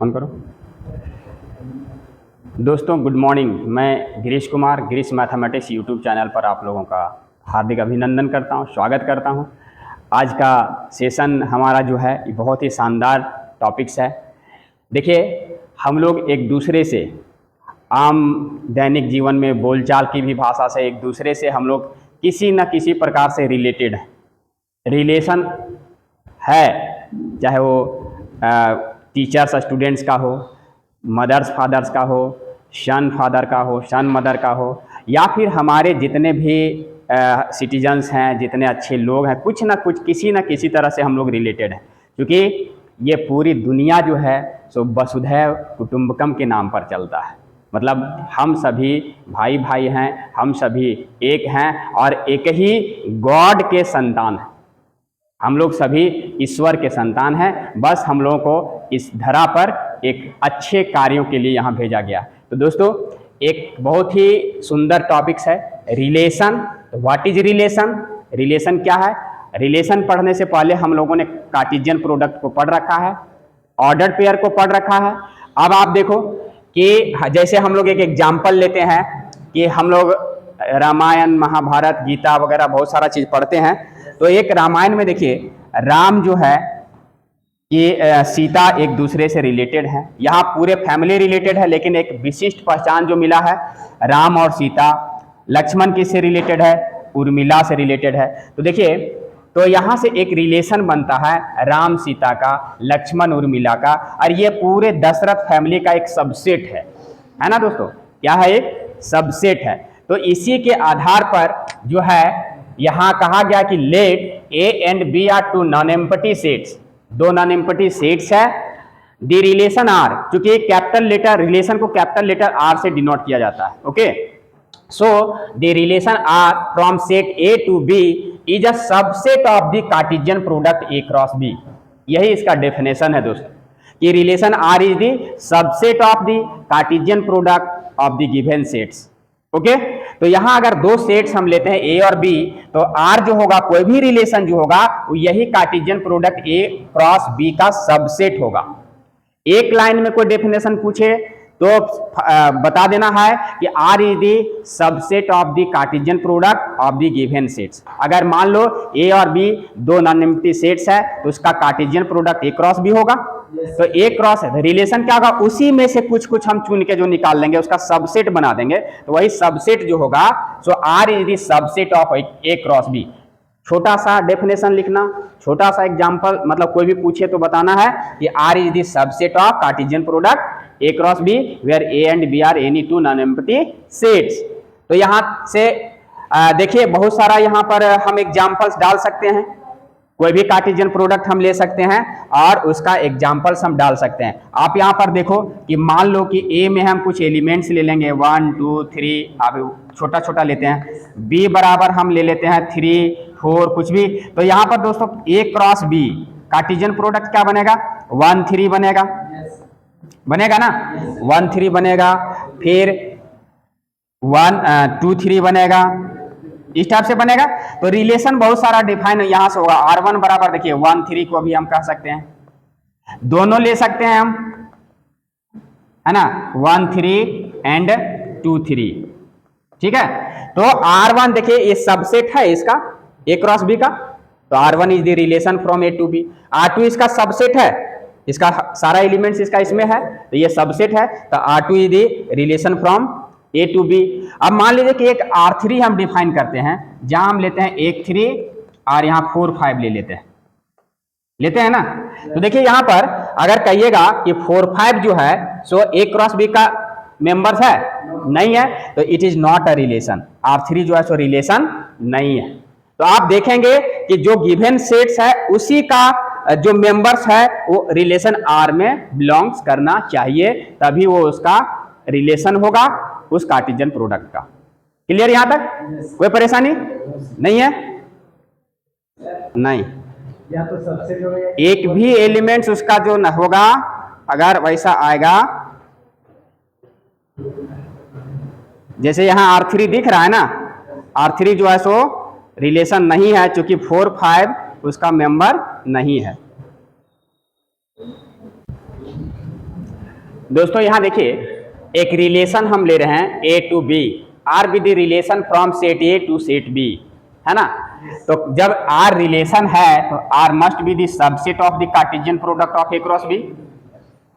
On करो। दोस्तों good morning, मैं Girish Kumar Girish mathematics YouTube channel पर आप लोगों का हार्दिक अभिनंदन करता हूं, स्वागत करता हूं। आज का सेशन हमारा जो है ये बहुत ही शानदार टॉपिक्स है। देखिए, हम लोग एक दूसरे से आम दैनिक जीवन में बोलचाल की भी भाषा से एक दूसरे से हम लोग किसी न किसी प्रकार से रिलेटेड है, रिलेशन है, चाहे वो टीचर्स स्टूडेंट्स का हो, मदर्स फादर्स का हो, सन फादर का हो, सन मदर का हो, या फिर हमारे जितने भी सिटीजन्स हैं, जितने अच्छे लोग हैं, कुछ ना कुछ किसी न किसी तरह से हम लोग रिलेटेड हैं। क्योंकि ये पूरी दुनिया जो है सो वसुधैव कुटुंबकम के नाम पर चलता है। मतलब हम सभी भाई भाई हैं, हम सभी एक हैं और एक ही गॉड के संतान हैं। हम लोग सभी ईश्वर के संतान हैं। बस हम लोगों को इस धरा पर एक अच्छे कार्यों के लिए यहाँ भेजा गया। तो दोस्तों, एक बहुत ही सुंदर टॉपिक्स है रिलेशन। तो व्हाट इज रिलेशन? रिलेशन क्या है? रिलेशन पढ़ने से पहले हम लोगों ने कार्टेशियन प्रोडक्ट को पढ़ रखा है, ऑर्डर्ड पेयर को पढ़ रखा है। अब आप देखो कि जैसे हम लोग एक एग्जाम्पल लेते हैं कि हम लोग रामायण, महाभारत, गीता वगैरह बहुत सारा चीज़ पढ़ते हैं। तो एक रामायण में देखिए, राम जो है ये सीता एक दूसरे से रिलेटेड है। यहाँ पूरे फैमिली रिलेटेड है, लेकिन एक विशिष्ट पहचान जो मिला है, राम और सीता। लक्ष्मण किससे रिलेटेड है? उर्मिला से रिलेटेड है। तो देखिए, तो यहाँ से एक रिलेशन बनता है राम सीता का, लक्ष्मण उर्मिला का, और ये पूरे दशरथ फैमिली का एक सबसेट है ना दोस्तों? क्या है? एक सबसेट है। तो इसी के आधार पर जो है यहाँ कहा गया कि let A and B are two non empty sets. दो नॉन एम्प्टी सेट्स है। द रिलेशन आर, क्योंकि कैपिटल लेटर रिलेशन को कैपिटल लेटर आर से डिनोट किया जाता है। Okay, so the relation R from set A to B is a subset of the Cartesian product A cross B. यही इसका definition है दोस्तों, कि relation R is the subset of the Cartesian product of the given sets. Okay, तो यहां अगर दो sets हम लेते हैं ए और बी, तो आर जो होगा, कोई भी रिलेशन जो होगा, वो यही Cartesian product A cross B का सबसेट होगा। एक लाइन में कोई डेफिनेशन पूछे तो बता देना है कि R is the subset of the Cartesian product of the given sets. अगर मान लो ए और बी दो नॉन एम्प्टी सेट्स है, तो उसका Cartesian product A cross B होगा। तो ए क्रॉस रिलेशन क्या होगा? उसी में से कुछ कुछ हम चुन के जो निकाल लेंगे उसका सबसेट बना देंगे। तो वही सबसेट जो होगा, so R is the subset of A cross B. छोटा सा डेफिनेशन लिखना, छोटा सा एग्जांपल, मतलब कोई भी पूछे तो बताना है कि R is the subset of Cartesian product A cross B where A and B are any two non empty sets. तो यहां से देखिए बहुत सारा यहाँ पर हम एग्जांपल्स डाल सकते हैं। कोई भी कार्टेशियन प्रोडक्ट हम ले सकते हैं और उसका एग्जांपल्स हम डाल सकते हैं। आप यहाँ पर देखो कि मान लो कि ए में हम कुछ एलिमेंट्स ले लेंगे 1 2 3, आप छोटा छोटा लेते हैं। बी बराबर हम ले लेते हैं 3 4 कुछ भी। तो यहाँ पर दोस्तों ए क्रॉस बी कार्टेशियन प्रोडक्ट क्या बनेगा? 1 3 बनेगा, बनेगा ना? 1 3 बनेगा, फिर 1 2 3 बनेगा, इस टाइप से बनेगा। तो रिलेशन बहुत सारा डिफाइन यहां से होगा। R1 बराबर देखिए 1 3 को भी हम कह सकते हैं, दोनों ले सकते हैं हम, है ना? 1 3 एंड 2 3, ठीक है। तो R1 देखिए ये सबसेट है इसका ए क्रॉस बी का, तो R1 is the relation from A to B. R2 इसका सबसेट है, इसका सारा एलिमेंट्स इसका इसमें है, तो ये सबसेट है। तो R2 is the relation from A to B. अब मान लीजिए कि एक R3 हम डिफाइन करते हैं, जहां हम लेते हैं 1 3 और यहाँ 4 5 लेते हैं ना। तो देखिए यहाँ पर अगर कहिएगा कि 4 5 जो है सो ए क्रॉस बी का मेंबर्स है, नहीं है, तो it is not a relation. R3 जो है सो रिलेशन नहीं है। तो आप देखेंगे कि जो गिवन सेट्स है उसी का जो मेंबर्स है वो रिलेशन आर में बिलोंग्स करना चाहिए, तभी वो उसका रिलेशन होगा उस कार्टेशियन प्रोडक्ट का। क्लियर यहां तक? कोई परेशानी नहीं है? नहीं, या तो सबसेट हो गया, एक भी एलिमेंट्स उसका जो न होगा, अगर वैसा आएगा, जैसे यहां R3 दिख रहा है ना, R3 जो है सो रिलेशन नहीं है, क्योंकि 4 5 उसका मेंबर नहीं है। दोस्तों यहाँ देखिए, एक रिलेशन हम ले रहे हैं A to B, R with the relation from set A to set B, है ना। तो जब आर रिलेशन है तो R must be the subset of the Cartesian product of A cross B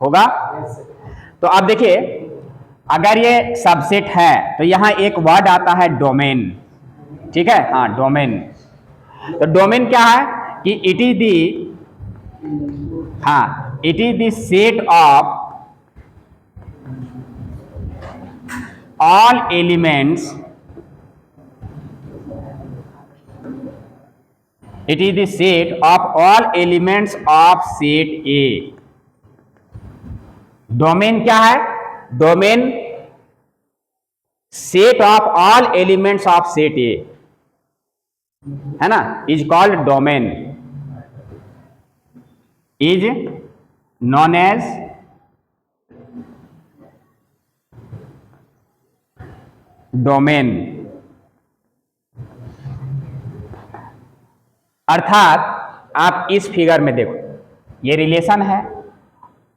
होगा। तो अब देखिए, अगर ये सबसेट है तो यहाँ एक वर्ड आता है डोमेन, ठीक है, हाँ डोमेन। तो डोमेन क्या है कि इट इज दी, हाँ it is the set of all elements, it is the set of all elements of set A। Domain क्या है? Domain set of all elements of set A, है ना, is called domain, is known as domain. अर्थात आप इस figure में देखो, ये रिलेशन है,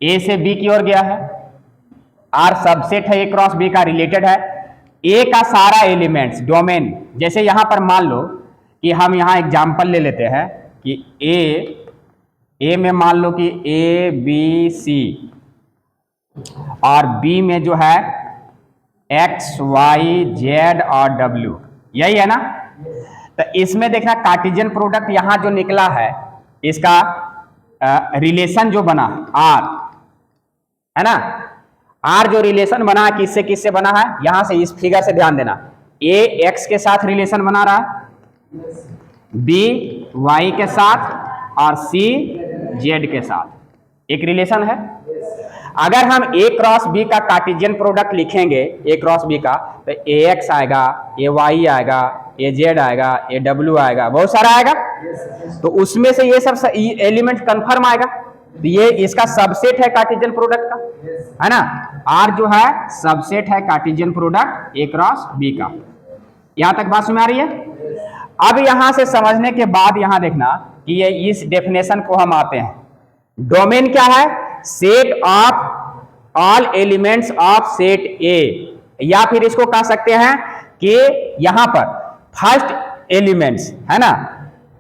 ए से बी की ओर गया है, आर सबसेट है ए क्रॉस बी का, रिलेटेड है, ए का सारा एलिमेंट्स डोमेन। जैसे यहां पर मान लो कि हम यहां एग्जांपल ले लेते हैं कि ए में मान लो कि ए बी सी और बी में जो है एक्स वाई जेड और डब्ल्यू, यही है ना। तो इसमें देखना कार्टेशियन प्रोडक्ट यहां जो निकला है, इसका रिलेशन जो बना आर, है ना, आर जो रिलेशन बना किससे किससे बना है, यहां से इस फिगर से ध्यान देना, ए एक्स के साथ रिलेशन बना रहा है, बी वाई के साथ और सी जेड के साथ एक रिलेशन है। अगर हम ए क्रॉस बी का कार्टेशियन प्रोडक्ट लिखेंगे, ए क्रॉस बी का, तो ए एक्स आएगा, ए वाई आएगा, ए जेड आएगा, ए डब्ल्यू आएगा, बहुत सारा आएगा। तो उसमें से ये सब एलिमेंट कंफर्म आएगा, तो ये इसका सबसेट है कार्टेशियन प्रोडक्ट का, है ना। आर जो है सबसेट है Cartesian product A cross B का। यहां तक बात समझ आ रही है। अब यहां से समझने के बाद यहां देखना कि ये इस डेफिनेशन को हम आते हैं, डोमेन क्या है, set of all elements of set ए, या फिर इसको कह सकते हैं कि यहां पर फर्स्ट एलिमेंट्स, है ना,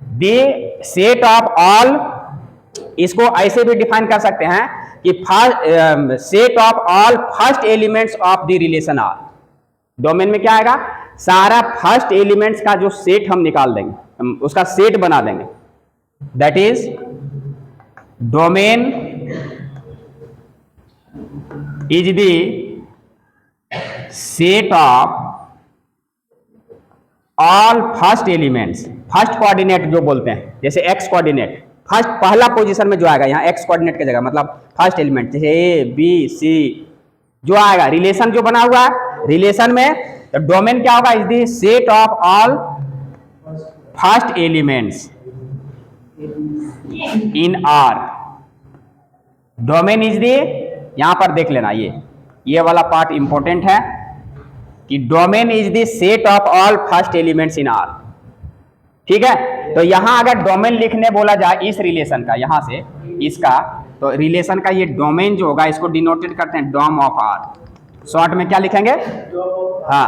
द सेट ऑफ ऑल, इसको ऐसे भी डिफाइन कर सकते हैं कि set of all first elements of the relation R. Domain में क्या आएगा, सारा फर्स्ट एलिमेंट्स का जो सेट हम निकाल देंगे, उसका सेट बना देंगे, that is domain is the set of all first elements, first coordinate जो बोलते हैं, जैसे एक्स कोऑर्डिनेट, फर्स्ट पहला पोजीशन में जो आएगा यहाँ एक्स कोऑर्डिनेट की जगह, मतलब फर्स्ट एलिमेंट, जैसे ए बी सी जो आएगा, रिलेशन जो बना हुआ है रिलेशन में, तो डोमेन क्या होगा, is the set of all first elements in are. Domain is the, यहां पर देख लेना, ये वाला पार्ट इंपॉर्टेंट है कि domain is the set of all first elements in are, ठीक है। तो यहां अगर डोमेन लिखने बोला जाए इस रिलेशन का, यहां से इसका, तो रिलेशन का ये डोमेन जो होगा इसको डिनोटेड करते हैं डोम ऑफ आर, शॉर्ट में क्या लिखेंगे, हाँ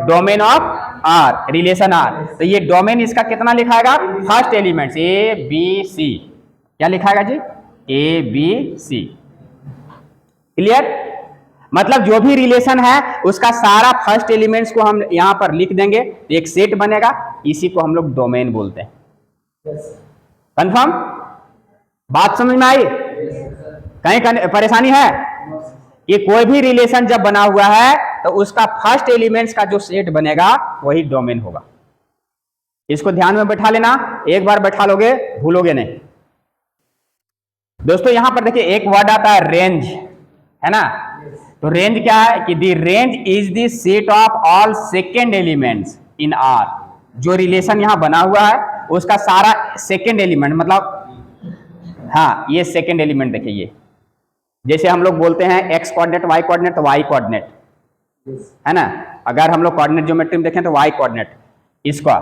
domain of R, relation R. तो ये डोमेन इसका कितना लिखाएगा, first elements A B C, क्या लिखाएगा जी, ए बी सी, क्लियर। मतलब जो भी रिलेशन है उसका सारा फर्स्ट एलिमेंट्स को हम यहां पर लिख देंगे, एक सेट बनेगा, इसी को हम लोग डोमेन बोलते हैं। कंफर्म, बात समझ में आई, कहीं परेशानी है कि कोई भी रिलेशन जब बना हुआ है तो उसका फर्स्ट एलिमेंट्स का जो सेट बनेगा वही डोमेन होगा। इसको ध्यान में बैठा लेना, एक बार बैठा लोगे भूलोगे नहीं। दोस्तों यहां पर देखिए एक वर्ड आता है रेंज, है ना। तो रेंज क्या है कि the range is the set of all second elements in are. जो रिलेशन यहां बना हुआ है उसका सारा सेकेंड एलिमेंट, मतलब हाँ ये सेकेंड एलिमेंट देखिए, ये जैसे हम लोग बोलते हैं एक्स कोऑर्डिनेट वाई कोऑर्डिनेट, तो वाई कोऑर्डिनेट, है ना। अगर हम लोग कोऑर्डिनेट ज्योमेट्री में देखें तो वाई कोऑर्डिनेट, इसका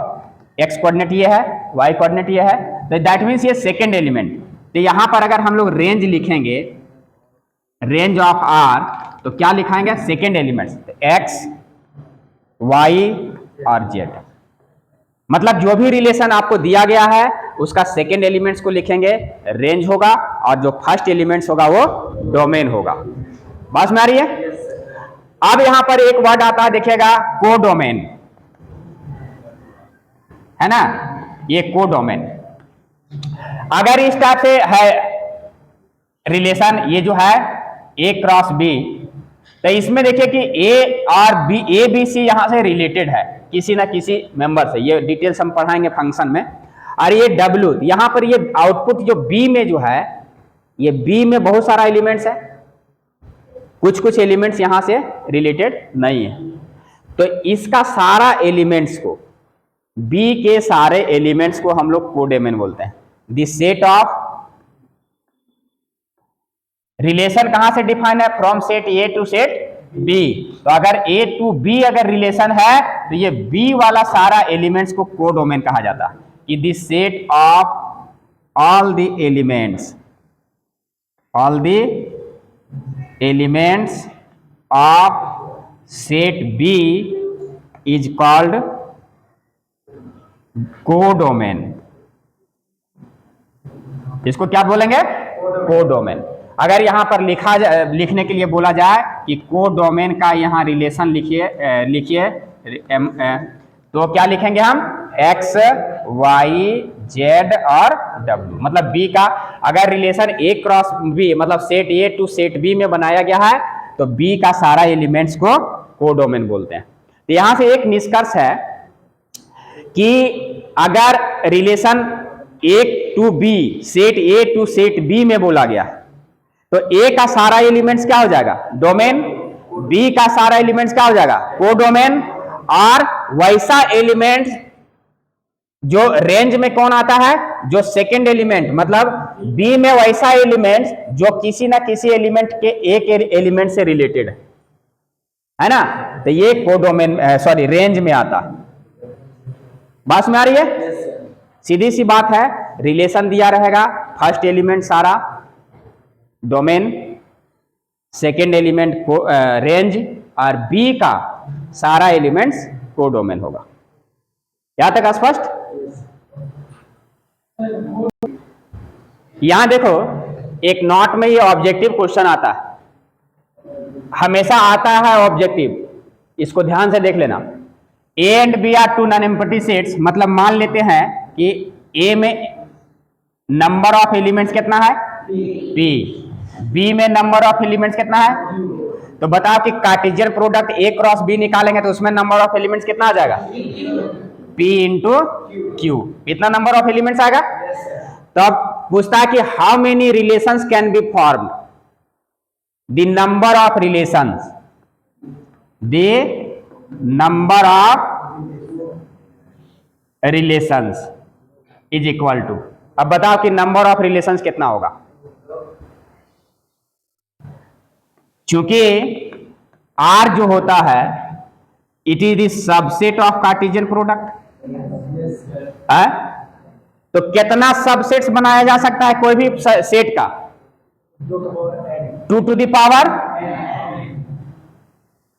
एक्स कोऑर्डिनेट ये है, वाई कोऑर्डिनेट ये है, तो दैट मीन्स ये सेकेंड एलिमेंट। तो यहां पर अगर हम लोग रेंज लिखेंगे रेंज ऑफ आर, तो क्या लिखाएंगे सेकेंड एलिमेंट्स, एक्स वाई और जेड। मतलब जो भी रिलेशन आपको दिया गया है उसका सेकेंड एलिमेंट्स को लिखेंगे रेंज होगा, और जो फर्स्ट एलिमेंट्स होगा वो डोमेन होगा। बात में आ रही है? अब यहां पर एक वर्ड आता है देखिएगा, कोडोमेन, है ना, ये कोडोमेन। अगर इस टाइप से है रिलेशन, ये जो है ए क्रॉस बी, तो इसमें देखिए कि ए और बी, ए बी सी यहां से रिलेटेड है किसी ना किसी मेंबर से, ये डिटेल्स हम पढ़ाएंगे फंक्शन में। और ये डब्ल्यू, यहां पर ये आउटपुट जो बी में जो है, ये बी में बहुत सारा एलिमेंट्स है, कुछ कुछ एलिमेंट्स यहां से रिलेटेड नहीं है, तो इसका सारा एलिमेंट्स को, बी के सारे एलिमेंट्स को हम लोग कोडोमेन बोलते हैं। दिस सेट ऑफ रिलेशन कहां से डिफाइन है, from set A to set B. तो अगर ए टू बी अगर रिलेशन है तो ये बी वाला सारा एलिमेंट्स को कोडोमेन कहा जाता है, कि this set of all the elements, all the elements of set B is called codomain. इसको क्या बोलेंगे, कोडोमेन। अगर यहां पर लिखने के लिए बोला जाए कि कोडोमेन का यहां रिलेशन लिखिए तो क्या लिखेंगे हम, एक्स वाई जेड और डब्ल्यू, मतलब बी का अगर रिलेशन ए क्रॉस बी, मतलब set A to set B में बनाया गया है, तो बी का सारा एलिमेंट्स को कोडोमेन बोलते हैं। तो यहां से एक निष्कर्ष है कि अगर relation A to B, set A to set B में बोला गया है, तो ए का सारा एलिमेंट्स क्या हो जाएगा, डोमेन, बी का सारा एलिमेंट्स क्या हो जाएगा, कोडोमेन, और वैसा एलिमेंट जो रेंज में कौन आता है, जो सेकेंड एलिमेंट, मतलब बी में वैसा एलिमेंट जो किसी ना किसी एलिमेंट के एक एलिमेंट से रिलेटेड है ना, तो ये कोडोमेन सॉरी रेंज में आता। बात में आ रही है? सीधी सी बात है, रिलेशन दिया रहेगा, फर्स्ट एलिमेंट सारा डोमेन, सेकेंड एलिमेंट को रेंज, और बी का सारा एलिमेंट्स कोडोमेन होगा। यहां तक स्पष्ट? यहां देखो एक नोट में ये ऑब्जेक्टिव क्वेश्चन आता है, हमेशा आता है ऑब्जेक्टिव, इसको ध्यान से देख लेना। A and B are two non empty sets, मतलब मान लेते हैं कि ए में नंबर ऑफ एलिमेंट्स कितना है, पी, बी में नंबर ऑफ एलिमेंट्स कितना है, तो बताओ कि Cartesian product A cross B निकालेंगे तो उसमें नंबर ऑफ एलिमेंट्स कितना आ जाएगा, पी इंटू क्यू, इतना नंबर ऑफ एलिमेंट्स आएगा। तो अब पूछता है कि how many relations can be formed, the number of relations, the number of relations is equal to, अब बताओ कि नंबर ऑफ रिलेशंस कितना होगा। चूंकि R जो होता है it is the subset of Cartesian product है, तो कितना सबसेट्स बनाया जा सकता है कोई भी सेट का, 2 टू द पावर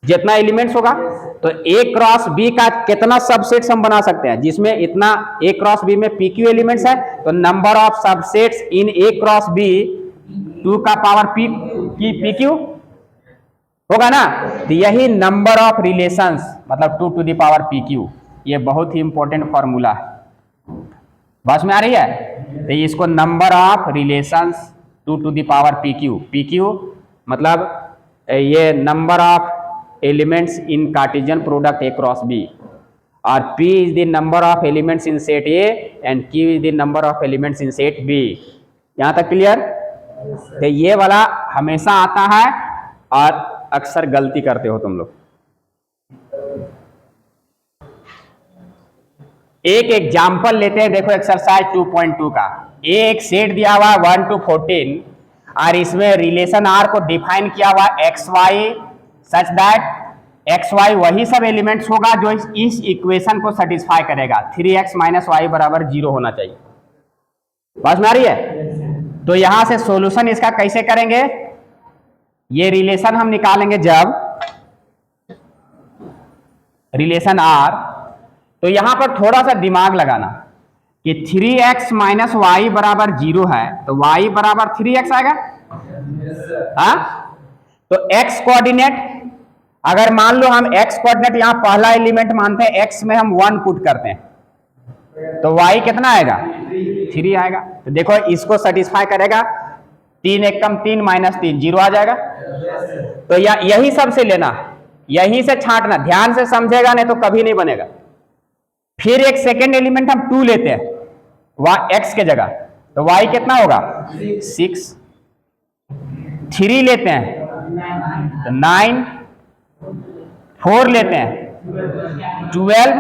जितना एलिमेंट्स होगा, तो ए क्रॉस बी का कितना सबसेट्स हम बना सकते हैं, जिसमें इतना ए क्रॉस बी में पी क्यू एलिमेंट्स है, तो number of subsets in A cross B 2 का पावर पी क्यू होगा ना। तो यही नंबर ऑफ रिलेशंस, मतलब 2 to the power P Q, ये बहुत ही इंपॉर्टेंट फॉर्मूला है। बस में आ रही है? तो इसको number of relations 2 to the power P Q मतलब ये number of elements in Cartesian product A cross B, और P is the number of elements in set A and Q is the number of elements in set B। यहां तक clear? तो ये वाला हमेशा आता है और अक्सर गलती करते हो तुम लोग। एक एग्जाम्पल लेते हैं, देखो एक्सरसाइज 2.2 का। एक सेट दिया हुआ 1 to 14 और इसमें रिलेशन R को डिफाइन किया हुआ X Y such that X Y वही सब एलिमेंट्स होगा जो इस इक्वेशन को सेटिस्फाई करेगा, 3x - y बराबर 0 होना चाहिए। समझ में आ रही है? तो यहां से सॉल्यूशन इसका कैसे करेंगे, ये रिलेशन हम निकालेंगे जब रिलेशन आर, तो यहां पर थोड़ा सा दिमाग लगाना कि 3x माइनस वाई बराबर 0 है, तो y बराबर 3x आएगा। हाँ, तो x कोऑर्डिनेट, अगर मान लो हम x कोऑर्डिनेट यहां पहला एलिमेंट मानते हैं, x में हम 1 पुट करते हैं, तो y कितना आएगा 3 आएगा। तो देखो इसको सेटिस्फाई करेगा, 3 एक कम 3 माइनस 3 0 आ जाएगा। तो यही सबसे लेना, यहीं से छांटना, ध्यान से समझेगा नहीं तो कभी नहीं बनेगा। फिर एक सेकेंड एलिमेंट हम 2 लेते हैं x के जगह, तो y कितना होगा 6। 3 लेते हैं तो 9, 4 लेते हैं 12।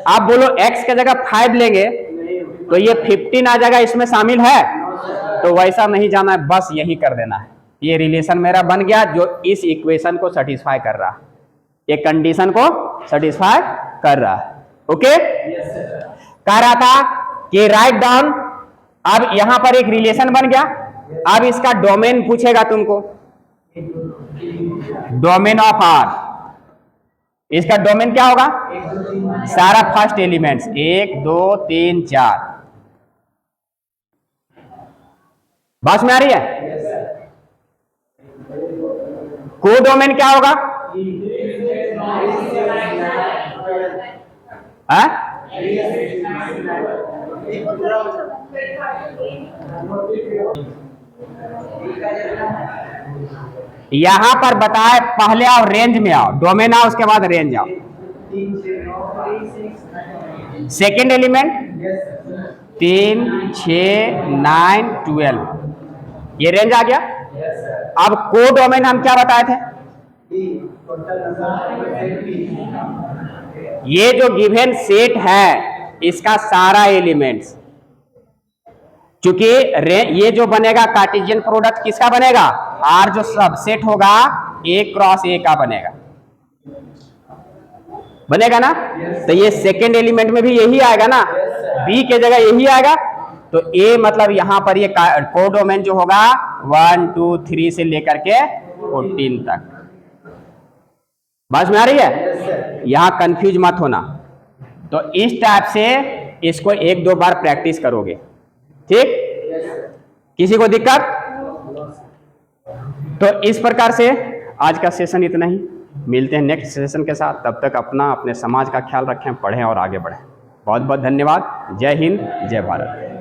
आप बोलो x के जगह 5 लेंगे तो ये 15 आ जाएगा, इसमें शामिल है, तो वैसा नहीं जाना है, बस यही कर देना है। ये रिलेशन मेरा बन गया जो इस इक्वेशन को सेटिस्फाई कर रहा है, ये कंडीशन को सेटिस्फाई कर रहा है। ओके, कह रहा था कि राइट डाउन, अब यहां पर एक रिलेशन बन गया। अब इसका डोमेन पूछेगा तुमको, डोमेन ऑफ आर, इसका डोमेन क्या होगा, सारा फर्स्ट एलिमेंट्स 1 2 3 4। बस में आ रही है। को डोमेन क्या होगा, यहां पर बताए, पहले आओ रेंज में आओ, डोमेन आओ उसके बाद रेंज आओ। सेकेंड एलिमेंट 3 6 9 12, ये रेंज आ गया। अब को डोमेन हम क्या बताए थे, ये जो गिवन सेट है इसका सारा एलिमेंट्स, क्योंकि ये जो बनेगा कार्टेशियन प्रोडक्ट किसका बनेगा, आर जो सबसेट होगा A क्रॉस A का बनेगा, बनेगा ना। तो ये सेकेंड एलिमेंट में भी यही आएगा ना, B के जगह यही आएगा। तो A मतलब यहां पर ये कोडोमेन जो होगा 1 2 3 से लेकर के 14 तक। बात में आ रही है, यहां कंफ्यूज मत होना। तो इस टाइप से इसको 1-2 बार प्रैक्टिस करोगे, ठीक। किसी को दिक्कत, तो इस प्रकार से आज का सेशन इतना ही। मिलते हैं नेक्स्ट सेशन के साथ, तब तक अपना अपने समाज का ख्याल रखें, पढ़ें और आगे बढ़ें। बहुत बहुत धन्यवाद। जय हिंद, जय भारत।